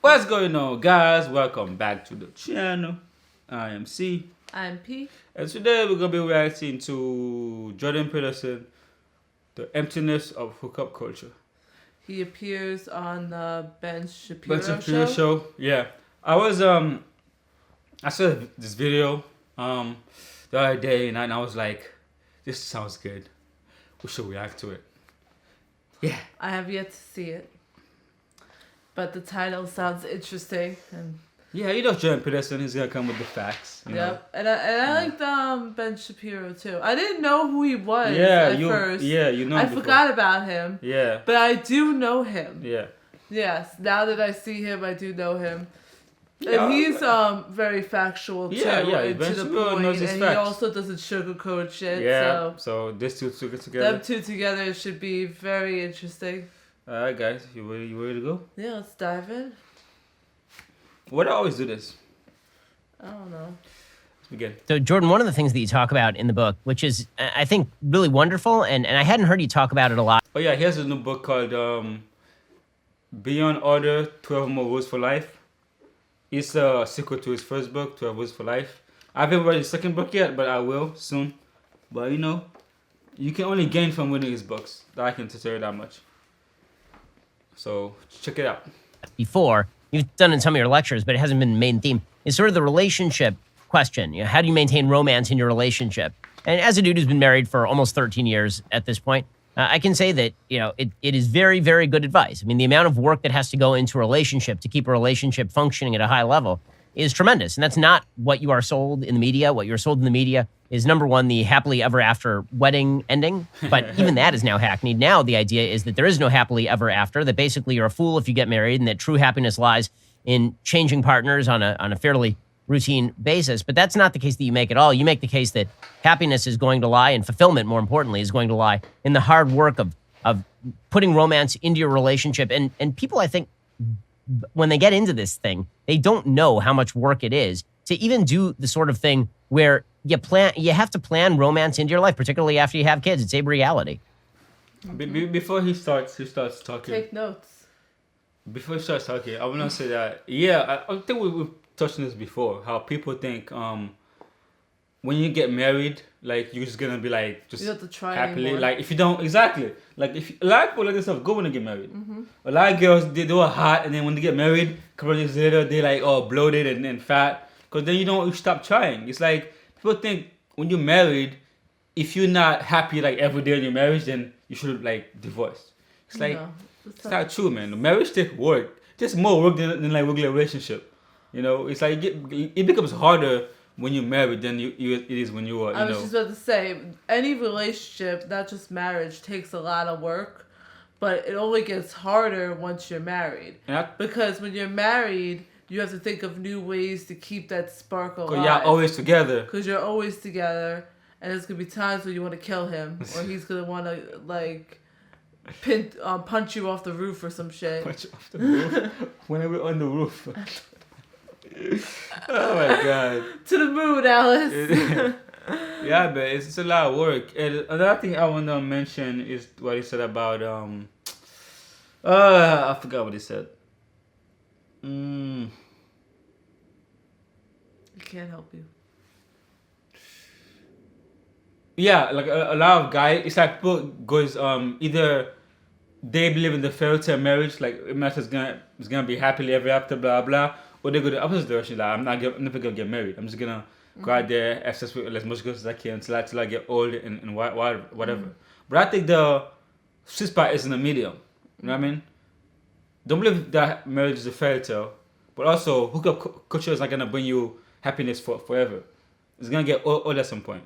What's going on, guys? Welcome back to the channel. I am C. I'm P. And today we're going to be reacting to Jordan Peterson, The Emptiness of Hookup Culture. He appears on the Ben Shapiro show. Yeah. I saw this video the other day and I was like, this sounds good. We should react to it. Yeah. I have yet to see it. But the title sounds interesting. And yeah, you know Jordan Peterson is going to come with the facts. Yep. And I liked Ben Shapiro too. I didn't know who he was at first. Yeah, you know him before. forgot about him. Yeah. But I do know him. Yeah. Yes, now that I see him, I do know him. Yeah, and he's very factual too. Yeah, Ben Shapiro knows his facts. He also doesn't sugarcoat shit. Yeah, so these two together. Them two together should be very interesting. Alright guys, you ready to go? Yeah, let's dive in. Why do I always do this? I don't know. Let's begin. So Jordan, one of the things that you talk about in the book, which is, I think, really wonderful, and I hadn't heard you talk about it a lot. Oh yeah, he has a new book called Beyond Order, 12 More Rules for Life. It's a sequel to his first book, 12 Rules for Life. I haven't read his second book yet, but I will soon. But you know, you can only gain from reading his books. I can tell you that much. So check it out. Before, you've done in some of your lectures, but it hasn't been the main theme, is sort of the relationship question. You know, how do you maintain romance in your relationship? And as a dude who's been married for almost 13 years at this point, I can say that, you know, it is very, very good advice. I mean, the amount of work that has to go into a relationship to keep a relationship functioning at a high level is tremendous. And that's not what you are sold in the media. What you're sold in the media is, number one, the happily ever after wedding ending. But even that is now hackneyed. Now the idea is that there is no happily ever after, that basically you're a fool if you get married, and that true happiness lies in changing partners on a fairly routine basis. But that's not the case that you make at all. You make the case that happiness is going to lie, and fulfillment, more importantly, is going to lie in the hard work of putting romance into your relationship. And people, I think, when they get into this thing, they don't know how much work it is to even do the sort of thing where you have to plan romance into your life, particularly after you have kids. It's a reality. Before he starts talking. Take notes. Before he starts talking, I want to say that, yeah, I think we've touched on this before, how people think when you get married, like, you're just gonna be like, just you don't have to try happily anymore. like, if you don't, exactly, like, if a lot of people like themselves go when they get married. A lot of girls, they were hot, and then when they get married, a couple of years later, they like, oh, bloated and fat, because then you stop trying. It's like, people think when you're married, if you're not happy like every day in your marriage, then you should like divorce. It's like, No, it's not true, man. Marriage takes work. Just more work than like regular relationship. You know, it's like it becomes harder when you're married than it is when you are. I was just about to say, any relationship, not just marriage, takes a lot of work, but it only gets harder once you're married. Because when you're married, you have to think of new ways to keep that spark alive. Because you're always together. Because you're always together, and there's gonna be times when you want to kill him, or he's gonna want to like punch you off the roof or some shit. Punch you off the roof. When we're on the roof. Oh my god. To the moon, Alice. Yeah, but it's a lot of work. And another thing I want to mention is what he said about I forgot what he said. I can't help you. Yeah, like a lot of guys, it's like people goes either they believe in the fairy tale marriage, like marriage is gonna be happily ever after, blah blah, or they go the opposite direction, like I'm never gonna get married. I'm just gonna go out there, have sex with as much girls as I can until I get old and whatever. But I think the sweet spot is in the medium. You know what I mean? Don't believe that marriage is a fairy tale, but also hookup culture is not gonna bring you happiness forever. It's gonna get old at some point.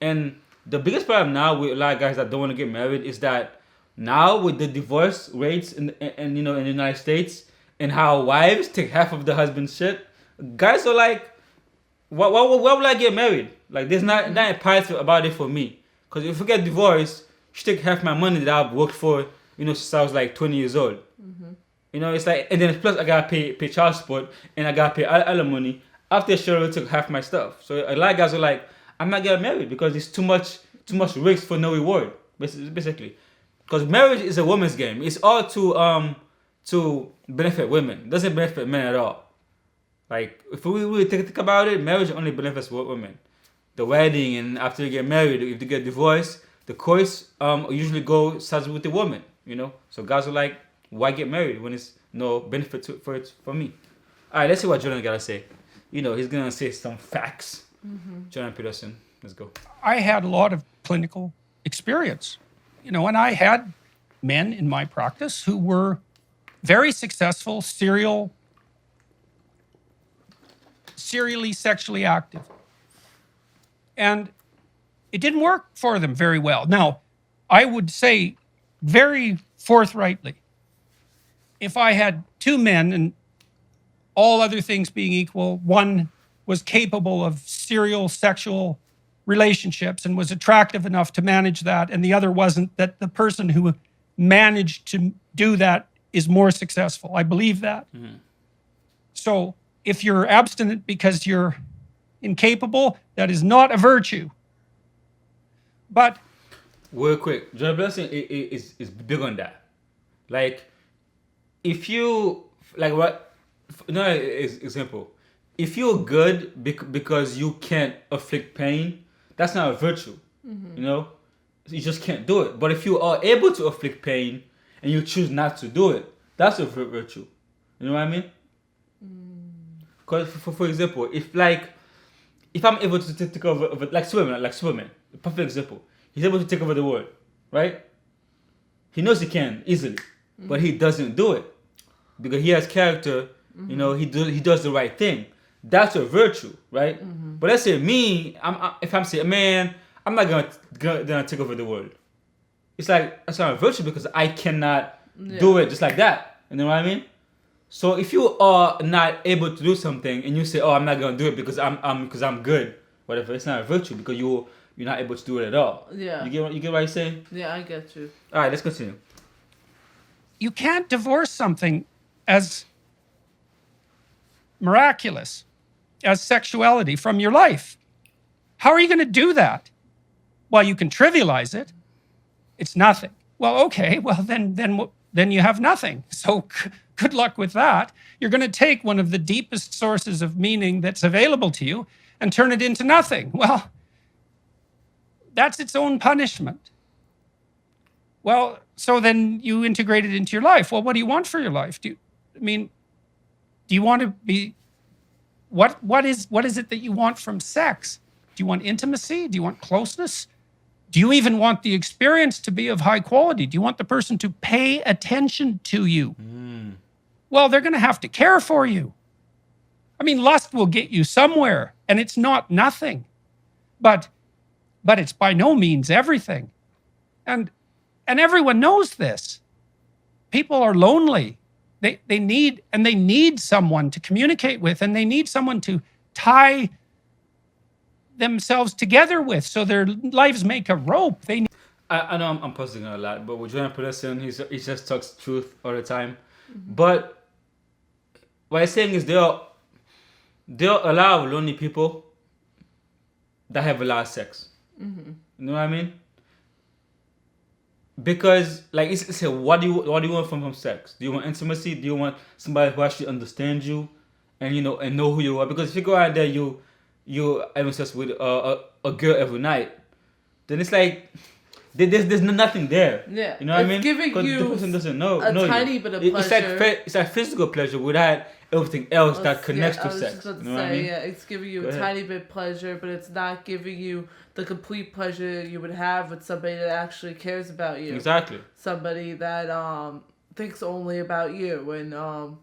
And the biggest problem now with a lot of guys that don't want to get married is that now with the divorce rates in the United States, and how wives take half of the husband's shit, guys are like, why would I get married? Like, there's not a part about it for me. Because if I get divorced, you should take half my money that I've worked for, since I was like 20 years old. It's like, and then plus I gotta pay child support, and I gotta pay alimony after she already took half my stuff. So a lot of guys are like, I'm not getting married because it's too much risk for no reward, basically. Because marriage is a woman's game. It's all to to benefit women. It doesn't benefit men at all. Like, if we really think about it, marriage only benefits women. The wedding, and after you get married, if you get divorced, the course usually starts with the woman, you know? So guys are like, why get married when it's no benefit for me? All right, let's see what Jordan got to say. You know, he's going to say some facts. Jordan Peterson, let's go. I had a lot of clinical experience, you know, and I had men in my practice who were very successful, serially sexually active. And it didn't work for them very well. Now, I would say very forthrightly, if I had two men and all other things being equal, one was capable of serial sexual relationships and was attractive enough to manage that, and the other wasn't, that the person who managed to do that is more successful. I believe that. So if you're abstinent because you're incapable, that is not a virtue. But real quick, Jordan Peterson is big on that. Like, if you like what? No, example. If you're good because you can't afflict pain, that's not a virtue. You know, you just can't do it. But if you are able to afflict pain and you choose not to do it, that's a virtue. You know what I mean? Because for example, if I'm able to take over like Superman, perfect example. He's able to take over the world, right? He knows he can easily, but he doesn't do it because he has character. You know, he does the right thing. That's a virtue, right? But let's say me, if I'm saying, man, I'm not gonna take over the world. It's like, that's not a virtue because I cannot do it just like that. You know what I mean? So if you are not able to do something and you say, oh, I'm not gonna do it because I'm good, whatever, it's not a virtue because you're not able to do it at all. Yeah. You get what I'm saying? Yeah, I get you. All right, let's continue. you can't divorce something as miraculous as sexuality from your life. How are you going to do that? Well, you can trivialize it. It's nothing. Well, okay. Well, then you have nothing. So good luck with that. You're going to take one of the deepest sources of meaning that's available to you and turn it into nothing. Well, that's its own punishment. Well, so then you integrate it into your life. Well, what do you want for your life? Do you want to be, what is it that you want from sex? Do you want intimacy? Do you want closeness? Do you even want the experience to be of high quality? Do you want the person to pay attention to you? Well, they're going to have to care for you. I mean, lust will get you somewhere, and it's not nothing. But it's by no means everything. And everyone knows this. People are lonely. They need someone to communicate with, and they need someone to tie themselves together with, so their lives make a rope. I know I'm posting a lot, but with Jordan Peterson, he just talks truth all the time. But what I'm saying is there are a lot of lonely people that have a lot of sex. You know what I mean? Because like it's what do you want from sex? Do you want intimacy? Do you want somebody who actually understands you and and know who you are? Because if you go out there you having sex with a girl every night, then it's like there's nothing there. Yeah, you know what I mean? It's giving you the person doesn't know tiny bit of pleasure. It's like physical pleasure without everything else that connects to sex. What I mean? Yeah, it's giving you a tiny bit of pleasure, but it's not giving you the complete pleasure you would have with somebody that actually cares about you. Exactly. Somebody that thinks only about you and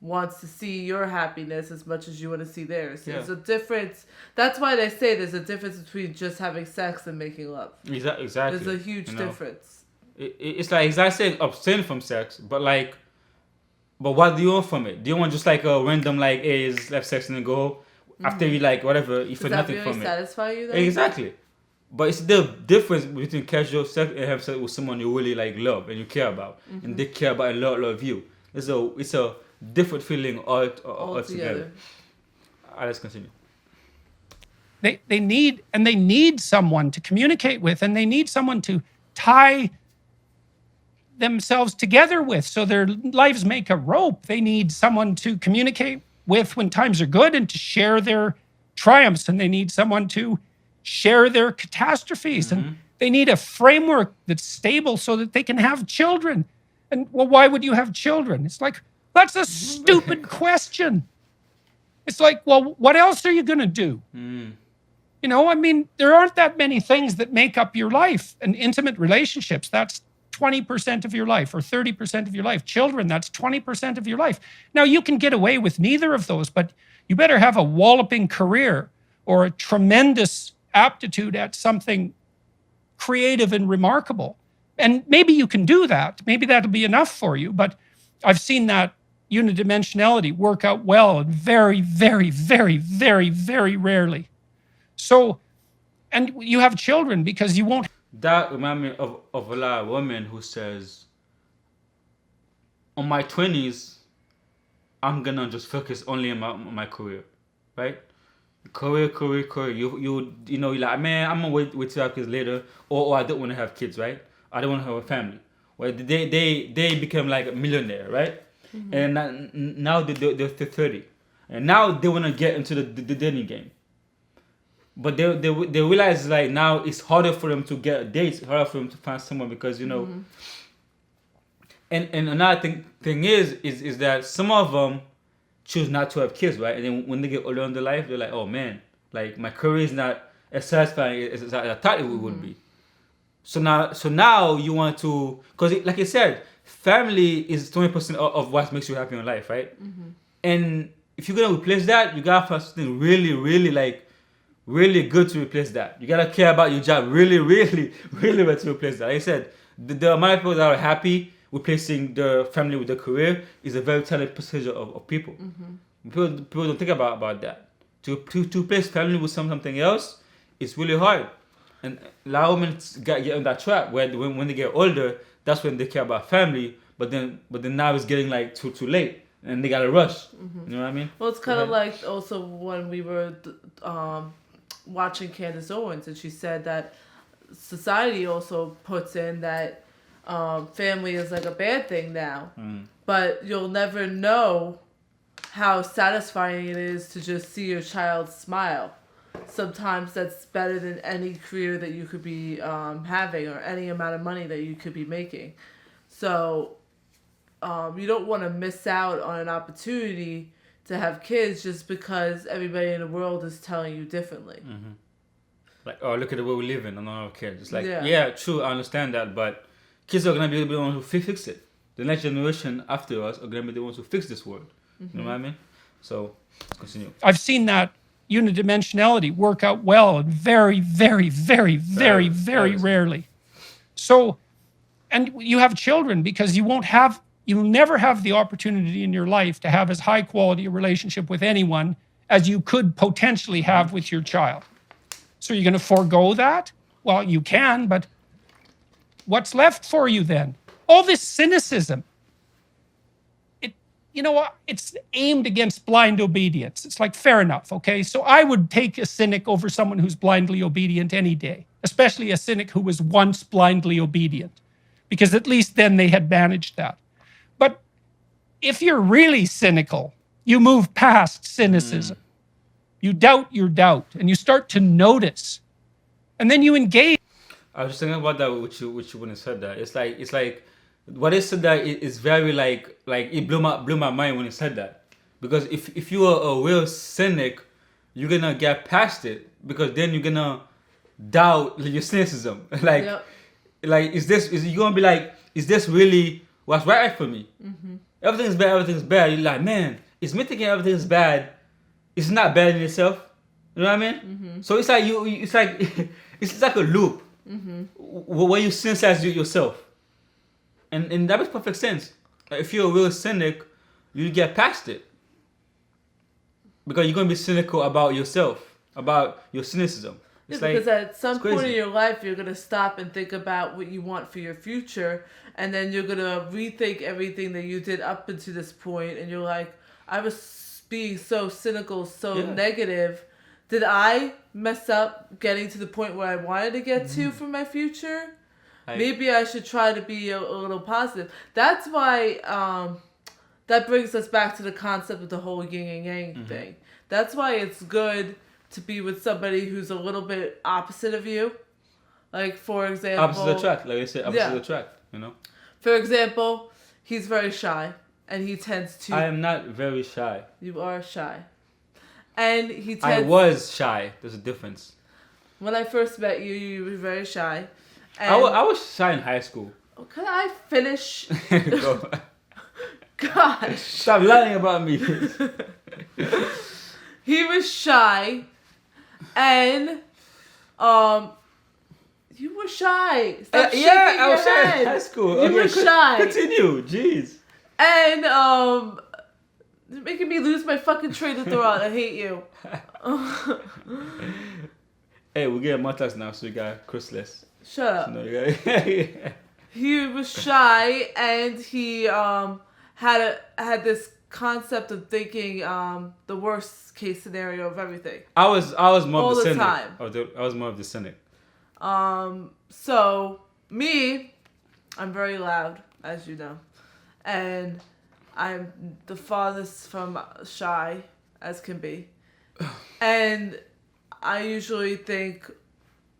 wants to see your happiness as much as you want to see theirs. So there's a difference. That's why they say there's a difference between just having sex and making love. Exactly. There's a huge difference. It's like exactly abstain from sex, but what do you want from it? Do you want just like a random hey, just have sex and then go after you whatever you feel nothing from it? Does that really satisfy you then? Exactly. But it's the difference between casual sex and having sex with someone you really love and you care about, and they care about and love you. It's a different feeling altogether. Let's continue. They need someone to communicate with, and they need someone to tie themselves together with. So their lives make a rope. They need someone to communicate with when times are good and to share their triumphs. And they need someone to share their catastrophes. And they need a framework that's stable so that they can have children. And well, why would you have children? It's like, that's a stupid question. It's like, well, what else are you going to do? You know, I mean, there aren't that many things that make up your life. And intimate relationships, that's 20% of your life or 30% of your life. Children, that's 20% of your life. Now, you can get away with neither of those, but you better have a walloping career or a tremendous aptitude at something creative and remarkable. And maybe you can do that. Maybe that'll be enough for you. But I've seen that unidimensionality work out well and very, very, very, very, very rarely. So, and you have children because you won't. That reminds me of a lot of women who says, on my 20s, I'm gonna just focus only on my career, right? Career. You know, you're like, man, I'm gonna wait to have kids later, or I don't want to have kids, right? I don't want to have a family. Well, they become like a millionaire, right? And now they're 30, and now they want to get into the dating game. But they realize like now it's harder for them to get dates, harder for them to find someone because you know. And another thing is that some of them choose not to have kids, right? And then when they get older in their life, they're like, oh man, like my career is not as satisfying as I thought it would be. So now you want to, because like you said, family is 20% of what makes you happy in life, right? And if you're gonna replace that, you gotta find something really good to replace that. You gotta care about your job really well to replace that. Like I said, the amount of people that are happy replacing their family with their career is a very talented percentage of people. People don't think about that. To replace family with something else, it's really hard. And a lot of women get in that trap where when they get older, that's when they care about family. But then now it's getting like too late, and they gotta rush. You know what I mean? Well, it's kind of like also when we were watching Candace Owens, and she said that society also puts in that family is like a bad thing now, but you'll never know how satisfying it is to just see your child smile. Sometimes that's better than any career that you could be having or any amount of money that you could be making. So you don't want to miss out on an opportunity to have kids just because everybody in the world is telling you differently. Like, oh, look at the way we live in, and I don't care. It's like, yeah, true, I understand that, but kids are gonna be the ones who fix it. The next generation after us are gonna be the ones who fix this world. You know what I mean? So let's continue. I've seen that unidimensionality work out well and very, very, very, very, very rarely. So, and you have children because you'll never have the opportunity in your life to have as high quality a relationship with anyone as you could potentially have with your child. So you're going to forego that? Well, you can, but what's left for you then? All this cynicism. You know what? It's aimed against blind obedience. It's like, fair enough, okay? So I would take a cynic over someone who's blindly obedient any day, especially a cynic who was once blindly obedient, because at least then they had managed that. But if you're really cynical, you move past cynicism. You doubt your doubt, and you start to notice, and then you engage. I was just thinking about that, which you wouldn't have said that. It's like what they said that is very like it blew my mind when he said that, because if you are a real cynic, you're gonna get past it, because then you're gonna doubt your cynicism. Like is you gonna be like, is this really what's right for me? Everything's bad. You're like, man, is me thinking everything's bad? It's not bad in itself. You know what I mean? So it's like it's like a loop where you censorize yourself. And that makes perfect sense. Like, if you're a real cynic, you get past it, because you're gonna be cynical about yourself, about your cynicism. It's because at some point in your life, you're gonna stop and think about what you want for your future, and then you're gonna rethink everything that you did up until this point, and you're like, I was being so cynical, so negative. Did I mess up getting to the point where I wanted to get to for my future? maybe I should try to be a little positive. That's why that brings us back to the concept of the whole yin and yang thing. That's why it's good to be with somebody who's a little bit opposite of you. Like, for example... Opposite attract, like I said, opposite attract, you know? For example, he's very shy, and he tends to... I am not very shy. You are shy. And he tends... I was shy. There's a difference. When I first met you, you were very shy. And I was shy in high school. Can I finish? Go. Gosh. Stop lying about me. He was shy, and you were shy. Stop shaking I was your shy head. in high school. You were shy. Continue, jeez. And you're making me lose my fucking train of thought. I hate you. Hey, we're getting Montax now, so you got Chrisless. Shut up. No, you got He was shy, and he had this concept of thinking the worst case scenario of everything. I was more All of the the cynic. time. I was more of the cynic. So me, I'm very loud, as you know, and I'm the farthest from shy as can be, and I usually think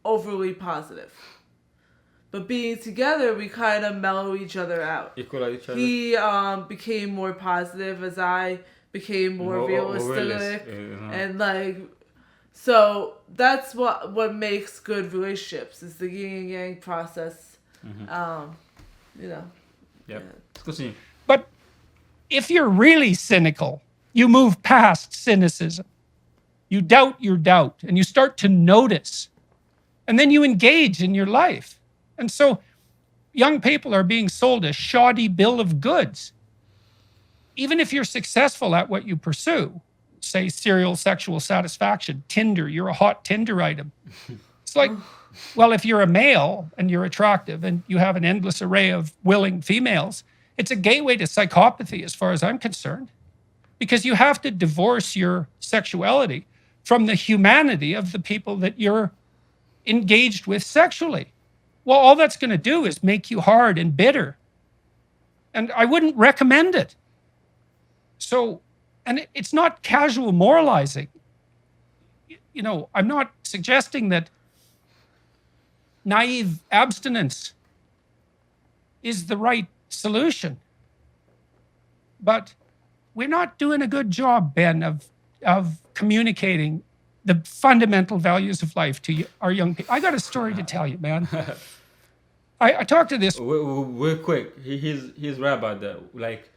overly positive. But being together, we kind of mellow each other out. Equal at each other. He became more positive as I became more realistic, and like, so that's what makes good relationships is the yin and yang process. You know. Yep. Let's continue. But if you're really cynical, you move past cynicism. You doubt your doubt, and you start to notice, and then you engage in your life. And so young people are being sold a shoddy bill of goods. Even if you're successful at what you pursue, say serial sexual satisfaction, Tinder, you're a hot Tinder item. It's like, well, if you're a male and you're attractive and you have an endless array of willing females, it's a gateway to psychopathy as far as I'm concerned. Because you have to divorce your sexuality from the humanity of the people that you're engaged with sexually. Well, all that's going to do is make you hard and bitter. And I wouldn't recommend it. So, and it's not casual moralizing. You know, I'm not suggesting that naive abstinence is the right solution. But we're not doing a good job, Ben, of communicating the fundamental values of life to our young people. I got a story to tell you, man. I talked to this. Real quick, he's right about that. Like,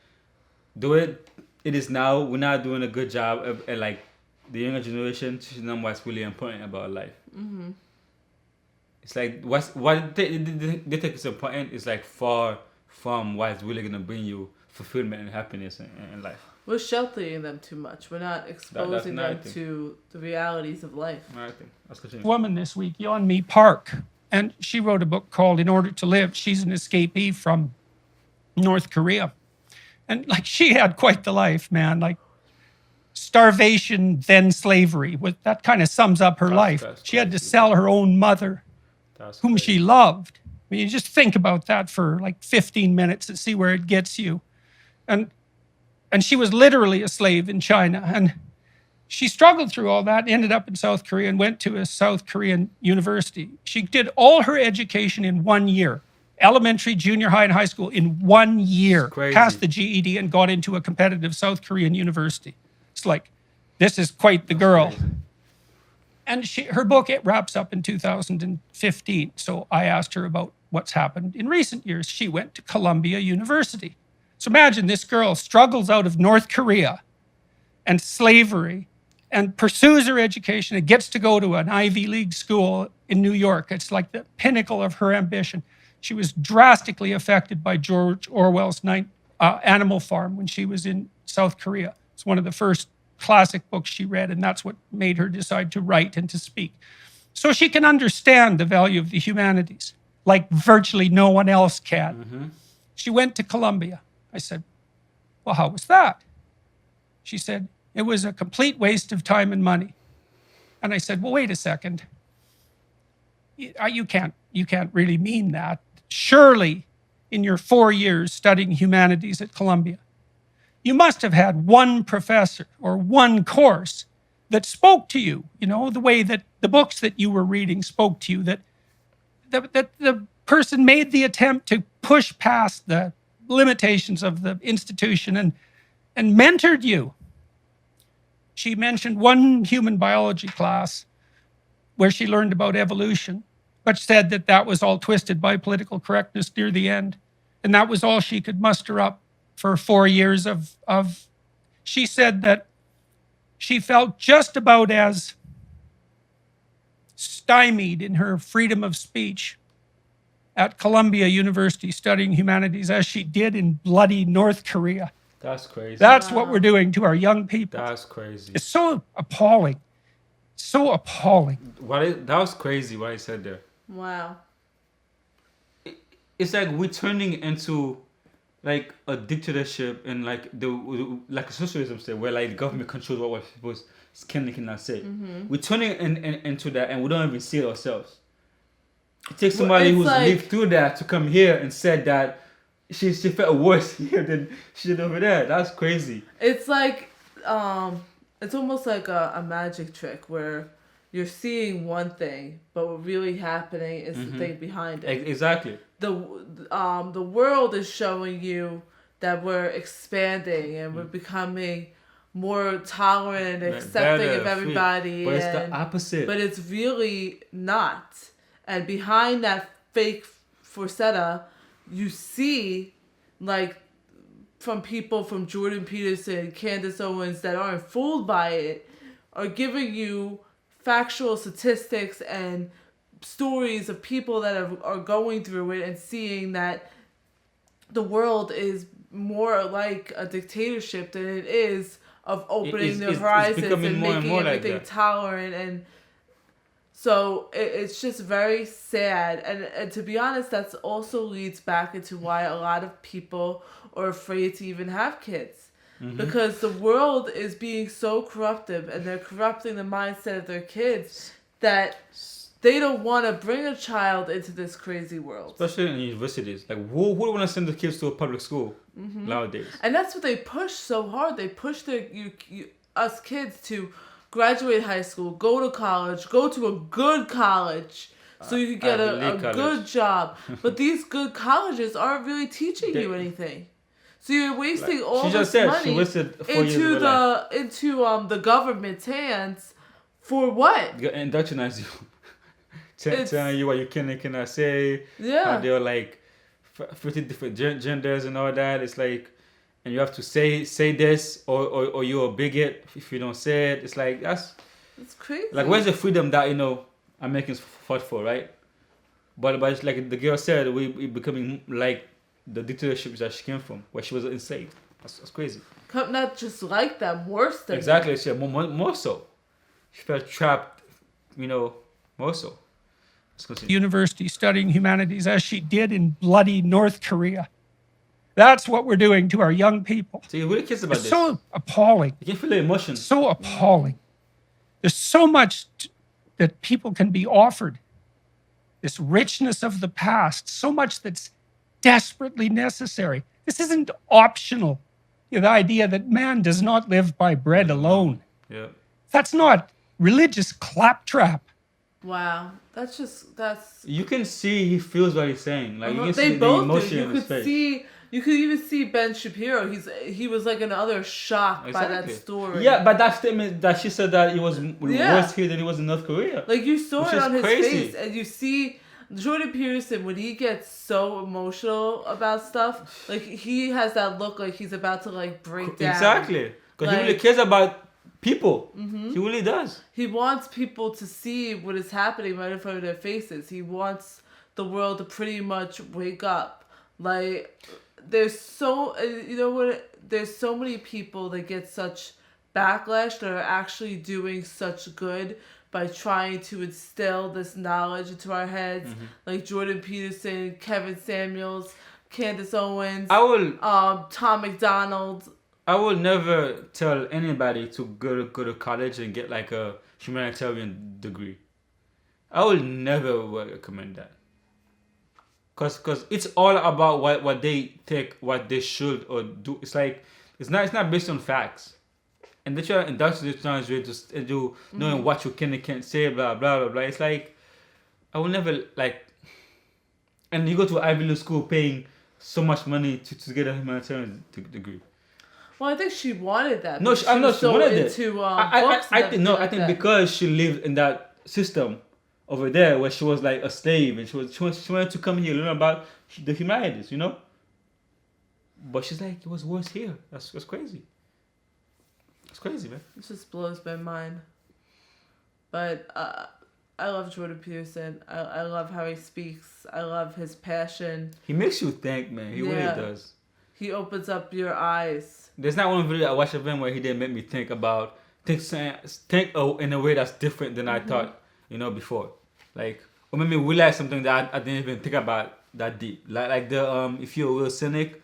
it is now. We're not doing a good job of like the younger generation to know what's really important about life. Mm-hmm. It's like what they think is important is like far from what's really gonna bring you fulfillment and happiness in life. We're sheltering them too much. We're not exposing them to the realities of life. I think. Let's continue. Woman this week, Yeonmi Park, and she wrote a book called In Order to Live. She's an escapee from North Korea. And like she had quite the life, man. Like starvation, then slavery. That kind of sums up her life. She had to sell her own mother, whom she loved. I mean, you just think about that for like 15 minutes and see where it gets you. And she was literally a slave in China. And she struggled through all that, ended up in South Korea and went to a South Korean university. She did all her education in 1 year. Elementary, junior high, and high school in 1 year. Passed the GED and got into a competitive South Korean university. It's like, this is quite the girl. And her book, it wraps up in 2015. So I asked her about what's happened in recent years. She went to Columbia University. So imagine this girl struggles out of North Korea and slavery and pursues her education and gets to go to an Ivy League school in New York. It's like the pinnacle of her ambition. She was drastically affected by George Orwell's Animal Farm when she was in South Korea. It's one of the first classic books she read, and that's what made her decide to write and to speak. So she can understand the value of the humanities like virtually no one else can. Mm-hmm. She went to Columbia. I said, well, how was that? She said, it was a complete waste of time and money. And I said, well, wait a second. You can't really mean that. surely in your 4 years studying humanities at Columbia, you must have had one professor or one course that spoke to you, the way that the books that you were reading spoke to you, that the person made the attempt to push past the limitations of the institution and mentored you. She mentioned one human biology class where she learned about evolution, but said that that was all twisted by political correctness near the end. And that was all she could muster up for 4 years of she said that she felt just about as stymied in her freedom of speech at Columbia University studying humanities as she did in bloody North Korea. That's crazy. That's what we're doing to our young people. That's crazy. It's so appalling. So appalling. That was crazy what he said there. Wow. It's like we're turning into like a dictatorship and like a socialism state where like the government controls what people can and cannot say. We're turning into that and we don't even see it ourselves. It takes somebody who's lived through that to come here and said that she felt worse here than she did over there. That's crazy. It's like it's almost like a magic trick where you're seeing one thing, but what really happening is the thing behind it. Exactly. The world is showing you that we're expanding and we're becoming more tolerant and accepting of everybody. But it's the opposite. But it's really not. And behind that fake facade, you see, like, from people from Jordan Peterson, Candace Owens that aren't fooled by it, are giving you factual statistics and stories of people that are going through it and seeing that the world is more like a dictatorship than it is of opening the horizons and making everything like tolerant. And so it's just very sad. And to be honest, that also leads back into why a lot of people are afraid to even have kids. Because the world is being so corruptive and they're corrupting the mindset of their kids that they don't want to bring a child into this crazy world. Especially in universities. Like, who would want to send the kids to a public school nowadays? And that's what they push so hard. They push us kids to graduate high school, go to college, go to a good college so you can get a good job. But these good colleges aren't really teaching you anything. So you're wasting all this money into the government's hands for what? Indoctrinize you. Telling you what you can and cannot say. Yeah. How they're like 50 different genders and all that. It's like, and you have to say this or you're a bigot if you don't say it. It's like, it's crazy. Like, where's the freedom that, Americans fought for, right? But it's like the girl said, we're becoming like the dictatorships that she came from, where she was enslaved. That's crazy. Not just like them, worse than exactly. She more so. She felt trapped, more so. University studying humanities as she did in bloody North Korea. That's what we're doing to our young people. So you're really kids about this. It's so appalling. You can feel the emotion. So appalling. There's so much that people can be offered. This richness of the past, so much that's desperately necessary. This isn't optional. The idea that man does not live by bread alone. Yeah. That's not religious claptrap. Wow. That's you can see he feels what he's saying. Like, you can they see both the emotion do. in his face. You could even see Ben Shapiro. He was like another shocked by that story. Yeah, but that statement that she said that it was worse here than it was in North Korea. Like, you saw it on his face, and you see Jordan Peterson, when he gets so emotional about stuff, like, he has that look like he's about to like break down. Exactly, because he really cares about people. He really does. He wants people to see what is happening right in front of their faces. He wants the world to pretty much wake up. Like, there's so many people that get such backlash that are actually doing such good by trying to instill this knowledge into our heads, like Jordan Peterson, Kevin Samuels, Candace Owens, Tom McDonald. I will never tell anybody to go to college and get like a humanitarian degree. I will never recommend that. Cause it's all about what they think, what they should or do. It's like it's not based on facts, and they try that's the challenge to do knowing what you can and can't say, blah blah blah blah. It's like I will never like, and you go to Ivy League school paying so much money to get a humanitarian degree. Well, I think she wanted that. No, I know she wanted it. I think that. because she lived in that system over there where she was like a slave and she wanted to come here learn about the humanities, you know. But she's like, it was worse here. That's crazy. It's crazy, man. It just blows my mind. But I love Jordan Peterson. I love how he speaks. I love his passion. He makes you think, man. He really does. He opens up your eyes. There's not one video I watched of him where he didn't make me think in a way that's different than I thought, before. Like, or maybe realize something that I didn't even think about that deep. Like the if you're a real cynic,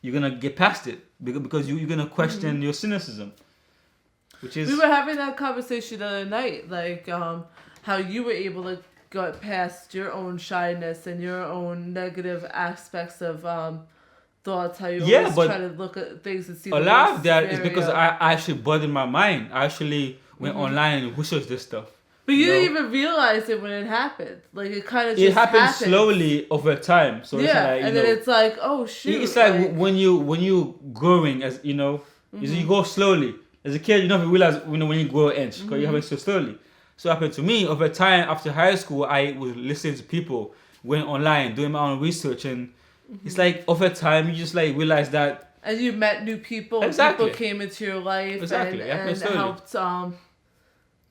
you're gonna get past it because you're gonna question your cynicism, which is. We were having that conversation the other night, like how you were able to get past your own shyness and your own negative aspects of thoughts. How you always try to look at things and see. A lot of that is because I actually bothered my mind. I actually went online and researched this stuff. But you didn't even realize it when it happened. Like it kind of just it happened happened slowly over time. So it's like, and then it's like, oh shoot. It's like when you growing as you go slowly. As a kid, you don't even realize when you grow an inch because you have it so slowly. So it happened to me over time. After high school, I was listening to people, went online, doing my own research, and it's like over time you just like realize that. And you met new people. Exactly. People came into your life and helped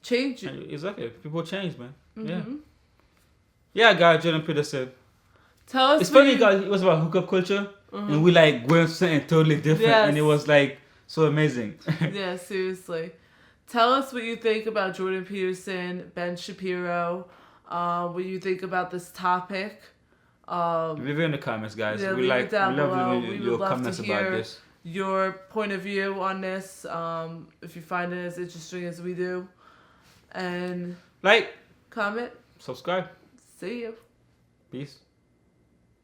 change you. Exactly. People change, man. Yeah, guys, Jordan Peterson. Tell us. It's funny, guys. It was about hookup culture, and we like went something totally different, and it was like so amazing. Yeah, seriously. Tell us what you think about Jordan Peterson, Ben Shapiro. What you think about this topic. Leave it in the comments, guys. Yeah, we love your comments about this. Your point of view on this. If you find it as interesting as we do. And like, comment, subscribe. see you. Peace.